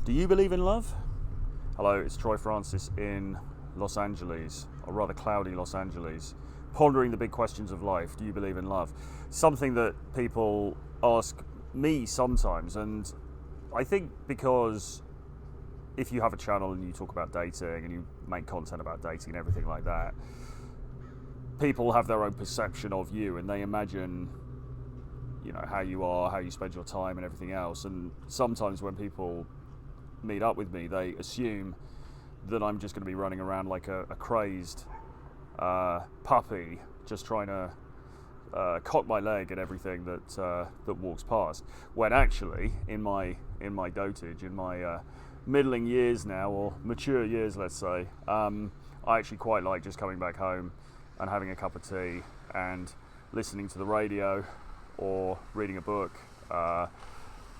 Do you believe in love? Hello, it's Troy Francis in Los Angeles, or rather cloudy Los Angeles, pondering the big questions of life. Do you believe in love? Something that people ask me sometimes, and I think because if you have a channel and you talk about dating and you make content about dating and everything like that, people have their own perception of you and they imagine, how you are, how you spend your time and everything else. And sometimes when people meet up with me, they assume that I'm just going to be running around like a crazed puppy, just trying to cock my leg at everything that walks past. When actually, in my dotage, in my middling years now, or mature years, let's say, I actually quite like just coming back home and having a cup of tea and listening to the radio or reading a book.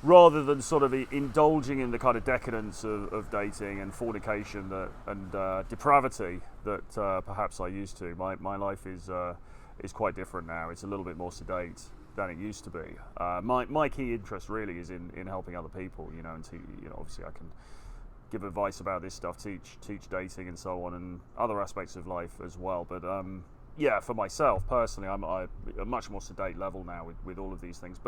Rather than sort of indulging in the kind of decadence of dating and fornication and depravity that perhaps I used to. My life is quite different now. It's a little bit more sedate than it used to be. My key interest really is in helping other people, and obviously I can give advice about this stuff, teach dating and so on, and other aspects of life as well. But for myself personally, I'm at a much more sedate level now with all of these things.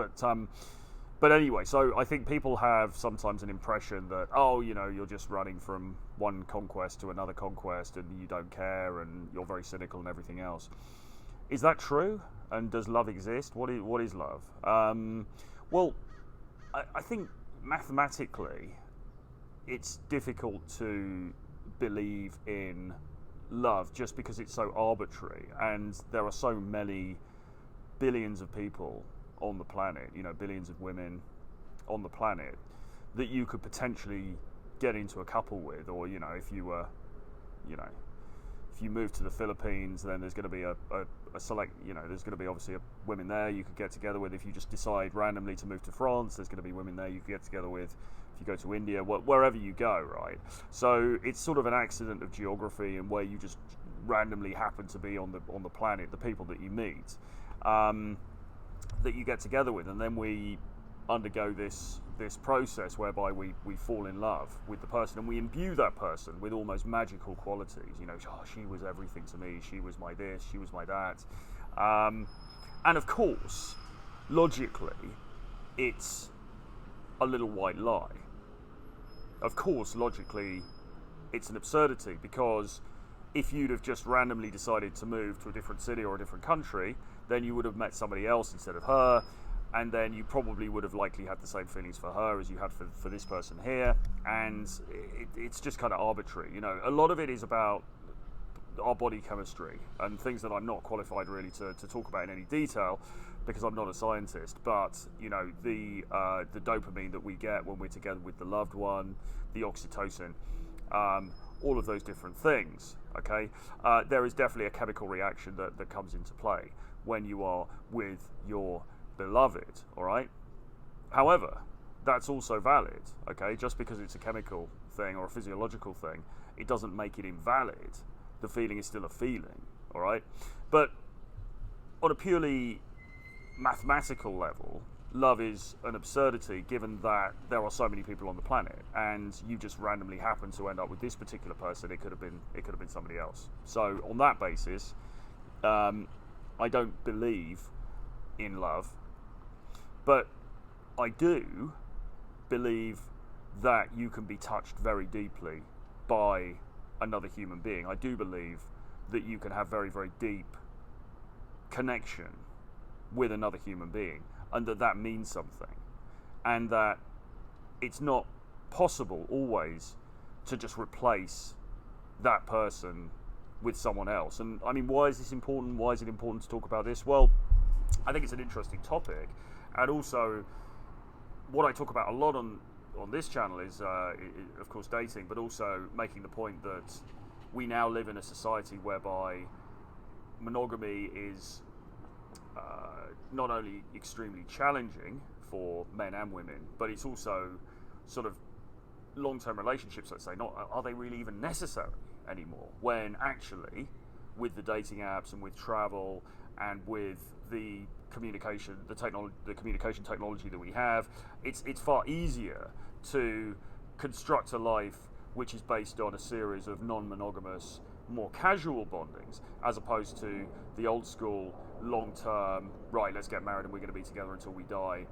But anyway, so I think people have sometimes an impression that, you're just running from one conquest to another conquest and you don't care and you're very cynical and everything else. Is that true? And does love exist? What is love? Well, I think mathematically it's difficult to believe in love just because it's so arbitrary and there are so many billions of people on the planet, billions of women on the planet that you could potentially get into a couple with, or if you were, if you move to the Philippines, then there's going to be a select, there's going to be obviously women there you could get together with. If you just decide randomly to move to France, there's going to be women there you could get together with. If you go to India, wherever you go, right? So it's sort of an accident of geography and where you just randomly happen to be on the planet, the people that you meet. That you get together with, and then we undergo this process whereby we fall in love with the person and we imbue that person with almost magical qualities. She was everything to me, she was my this, she was my that. And of course, logically, it's a little white lie. Of course, logically, it's an absurdity, because if you'd have just randomly decided to move to a different city or a different country, then you would have met somebody else instead of her, and then you probably would have likely had the same feelings for her as you had for this person here, and it's just kind of arbitrary. A lot of it is about our body chemistry and things that I'm not qualified really to talk about in any detail, because I'm not a scientist, but the dopamine that we get when we're together with the loved one, the oxytocin, all of those different things, okay? There is definitely a chemical reaction that comes into play when you are with your beloved, all right? However, that's also valid, okay? Just because it's a chemical thing or a physiological thing, it doesn't make it invalid. The feeling is still a feeling, all right? But on a purely mathematical level, love is an absurdity, given that there are so many people on the planet and you just randomly happen to end up with this particular person. It could have been somebody else. So on that basis, I don't believe in love, but I do believe that you can be touched very deeply by another human being. I do believe that you can have very, very deep connection with another human being, and that means something, and that it's not possible always to just replace that person with someone else. And I mean, why is this important? Why is it important to talk about this? Well, I think it's an interesting topic, and also what I talk about a lot on this channel is of course dating, but also making the point that we now live in a society whereby monogamy is not only extremely challenging for men and women, but it's also sort of long-term relationships, let's say, are they really even necessary anymore, when actually with the dating apps and with travel and with the communication technology that we have, it's far easier to construct a life which is based on a series of non-monogamous, more casual bondings, as opposed to the old school, long-term, right, let's get married and we're going to be together until we die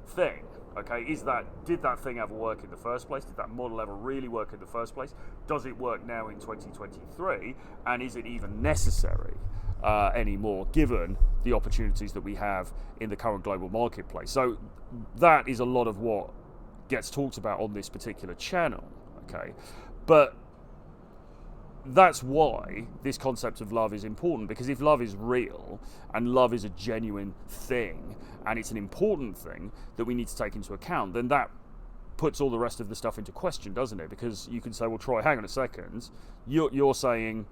thing. Okay, did that thing ever work in the first place? Did that model ever really work in the first place? Does it work now in 2023? And is it even necessary anymore, given the opportunities that we have in the current global marketplace? So that is a lot of what gets talked about on this particular channel. Okay, but that's why this concept of love is important, because if love is real and love is a genuine thing and it's an important thing that we need to take into account, then that puts all the rest of the stuff into question, doesn't it? Because you can say, well, Troy, hang on a second, you're saying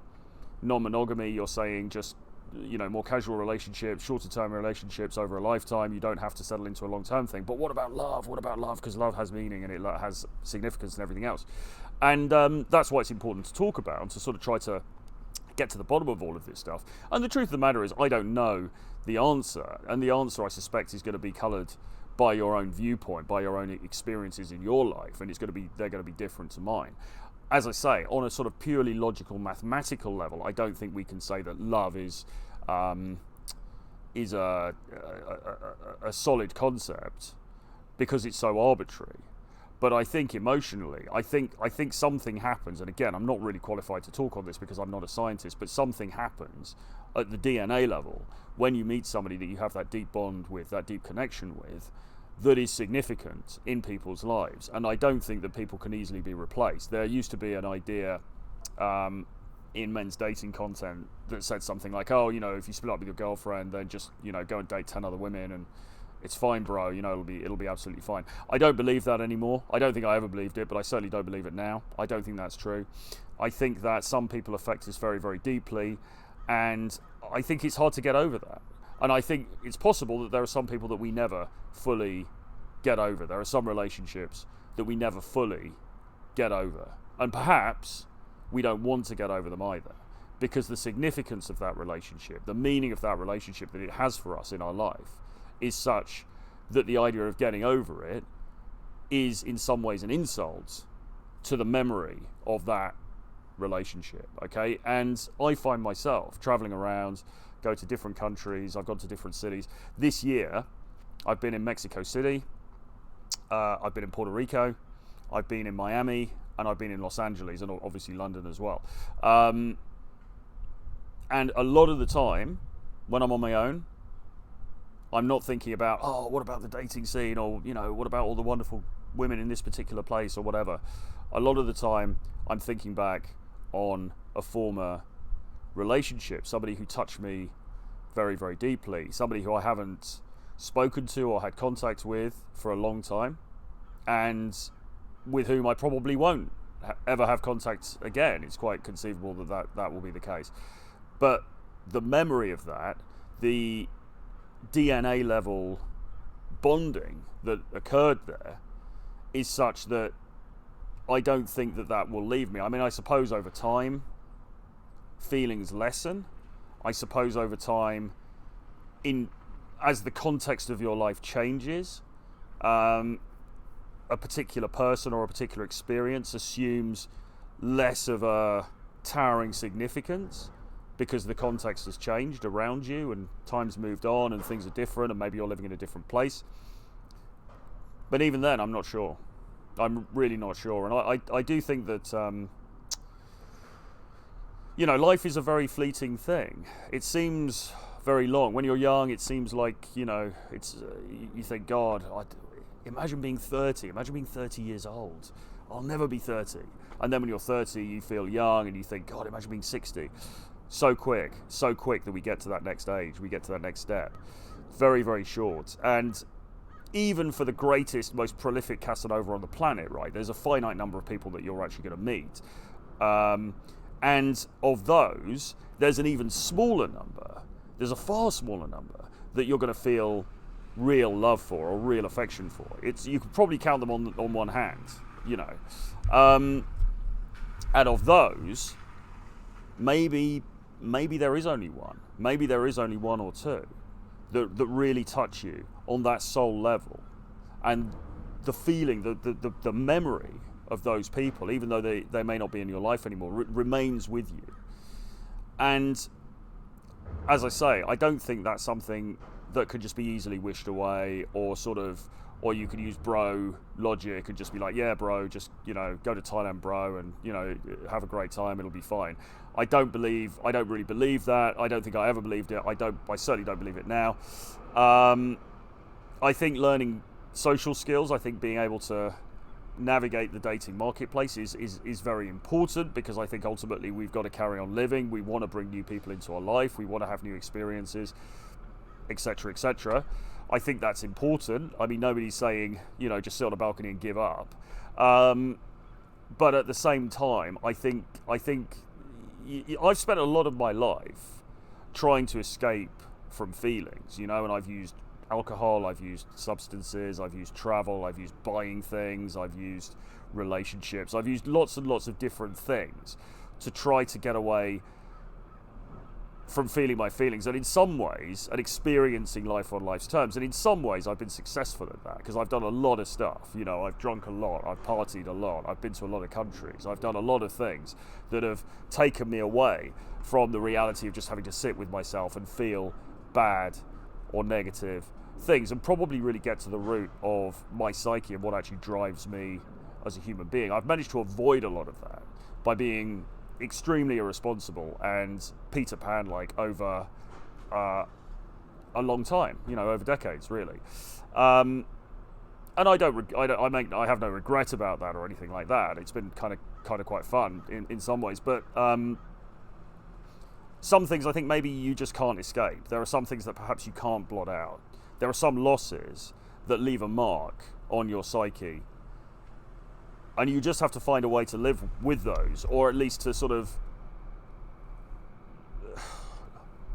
non-monogamy, you're saying just, more casual relationships, shorter term relationships over a lifetime, you don't have to settle into a long-term thing. But what about love? Because love has meaning and it has significance and everything else. And that's why it's important to talk about and to sort of try to get to the bottom of all of this stuff. And the truth of the matter is, I don't know the answer. And the answer, I suspect, is going to be coloured by your own viewpoint, by your own experiences in your life. And they're going to be different to mine. As I say, on a sort of purely logical, mathematical level, I don't think we can say that love is a solid concept because it's so arbitrary. But I think emotionally, I think something happens, and again, I'm not really qualified to talk on this because I'm not a scientist, but something happens at the DNA level when you meet somebody that you have that deep bond with, that deep connection with, that is significant in people's lives. And I don't think that people can easily be replaced. There used to be an idea in men's dating content that said something like, oh, if you split up with your girlfriend, then just, go and date 10 other women and it's fine, bro, it'll be absolutely fine. I don't believe that anymore. I don't think I ever believed it, but I certainly don't believe it now. I don't think that's true. I think that some people affect this very, very deeply, and I think it's hard to get over that. And I think it's possible that there are some people that we never fully get over. There are some relationships that we never fully get over. And perhaps we don't want to get over them either, because the significance of that relationship, the meaning of that relationship that it has for us in our life, is such that the idea of getting over it is in some ways an insult to the memory of that relationship, okay? And I find myself traveling around, go to different countries, I've gone to different cities. This year, I've been in Mexico City, I've been in Puerto Rico, I've been in Miami, and I've been in Los Angeles, and obviously London as well. And a lot of the time, when I'm on my own, I'm not thinking about, oh, what about the dating scene, or, what about all the wonderful women in this particular place, or whatever. A lot of the time, I'm thinking back on a former relationship, somebody who touched me very, very deeply, somebody who I haven't spoken to or had contact with for a long time, and with whom I probably won't ever have contact again. It's quite conceivable that will be the case. But the memory of that, the DNA level bonding that occurred there, is such that I don't think that will leave me. I mean, I suppose over time feelings lessen. I suppose over time, as the context of your life changes, a particular person or a particular experience assumes less of a towering significance, because the context has changed around you and time's moved on and things are different, and maybe you're living in a different place. But even then, I'm not sure. I'm really not sure. And I do think that, life is a very fleeting thing. It seems very long. When you're young, it seems like, it's you think, God, imagine being 30. Imagine being 30 years old. I'll never be 30. And then when you're 30, you feel young and you think, God, imagine being 60. So quick that we get to that next age, we get to that next step. Very, very short. And even for the greatest, most prolific Casanova on the planet, right, there's a finite number of people that you're actually going to meet. And of those, there's an even smaller number, there's a far smaller number that you're going to feel real love for or real affection for. You could probably count them on one hand, And of those, maybe there is only one. Maybe there is only one or two that really touch you on that soul level. And the feeling, the memory of those people, even though they may not be in your life anymore, remains with you. And as I say, I don't think that's something that could just be easily wished away, or you could use bro logic and just be like, yeah, bro, just, go to Thailand, bro, and, have a great time, it'll be fine. I don't really believe that. I don't think I ever believed it. I certainly don't believe it now. I think learning social skills, I think being able to navigate the dating marketplace is very important, because I think ultimately we've got to carry on living. We want to bring new people into our life. We want to have new experiences, etc., etc. I think that's important. I mean, nobody's saying, just sit on a balcony and give up. But at the same time, I think I've spent a lot of my life trying to escape from feelings, and I've used alcohol, I've used substances, I've used travel, I've used buying things, I've used relationships, I've used lots and lots of different things to try to get away from feeling my feelings, and in some ways, and experiencing life on life's terms, and in some ways I've been successful at that, because I've done a lot of stuff. I've drunk a lot, I've partied a lot, I've been to a lot of countries, I've done a lot of things that have taken me away from the reality of just having to sit with myself and feel bad or negative things, and probably really get to the root of my psyche and what actually drives me as a human being. I've managed to avoid a lot of that by being extremely irresponsible and Peter Pan-like over a long time, over decades, really. And I have no regret about that or anything like that. It's been kind of quite fun in some ways, but some things I think maybe you just can't escape. There are some things that perhaps you can't blot out. There are some losses that leave a mark on your psyche, and you just have to find a way to live with those, or at least to sort of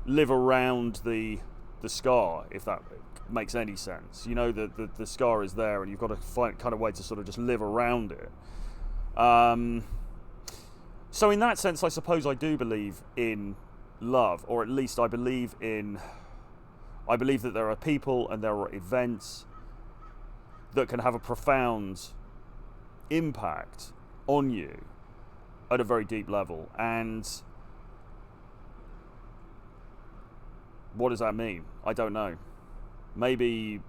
live around the scar, if that makes any sense. The scar is there, and you've got to find kind of way to sort of just live around it. So in that sense, I suppose I do believe in love, or at least I believe that there are people and there are events that can have a profound impact on you at a very deep level. And what does that mean? I don't know. Maybe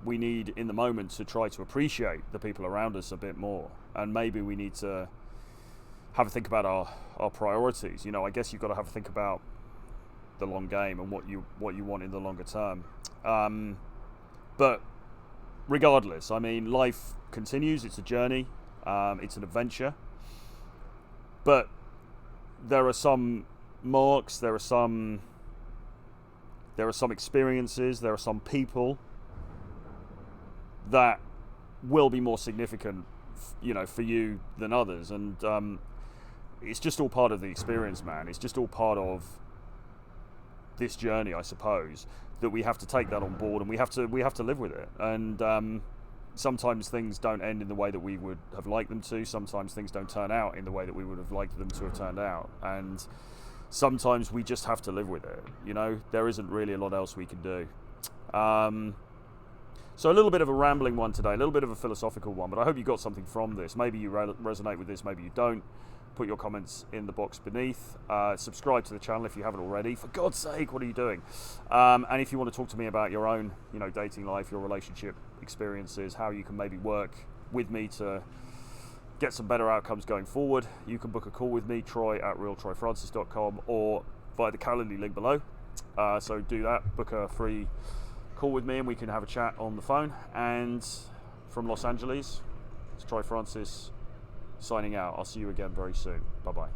we need in the moment to try to appreciate the people around us a bit more, and maybe we need to have a think about our priorities. I guess you've got to have a think about the long game and what you want in the longer term. But regardless, I mean, life continues. It's a journey. It's an adventure. But there are some marks. There are some experiences. There are some people that will be more significant, for you than others. And it's just all part of the experience, man. It's just all part of this journey, I suppose, that we have to take that on board, and we have to live with it. And sometimes things don't end in the way that we would have liked them to. Sometimes things don't turn out in the way that we would have liked them to have turned out. And sometimes we just have to live with it. There isn't really a lot else we can do. So a little bit of a rambling one today, a little bit of a philosophical one, but I hope you got something from this. Maybe you resonate with this, maybe you don't. Put your comments in the box beneath. Subscribe to the channel if you haven't already. For God's sake, what are you doing? And if you want to talk to me about your own, dating life, your relationship experiences, how you can maybe work with me to get some better outcomes going forward, you can book a call with me, troy@realtroyfrancis.com, or via the Calendly link below. So do that, book a free call with me, and we can have a chat on the phone. And from Los Angeles, it's Troy Francis signing out. I'll see you again very soon. Bye-bye.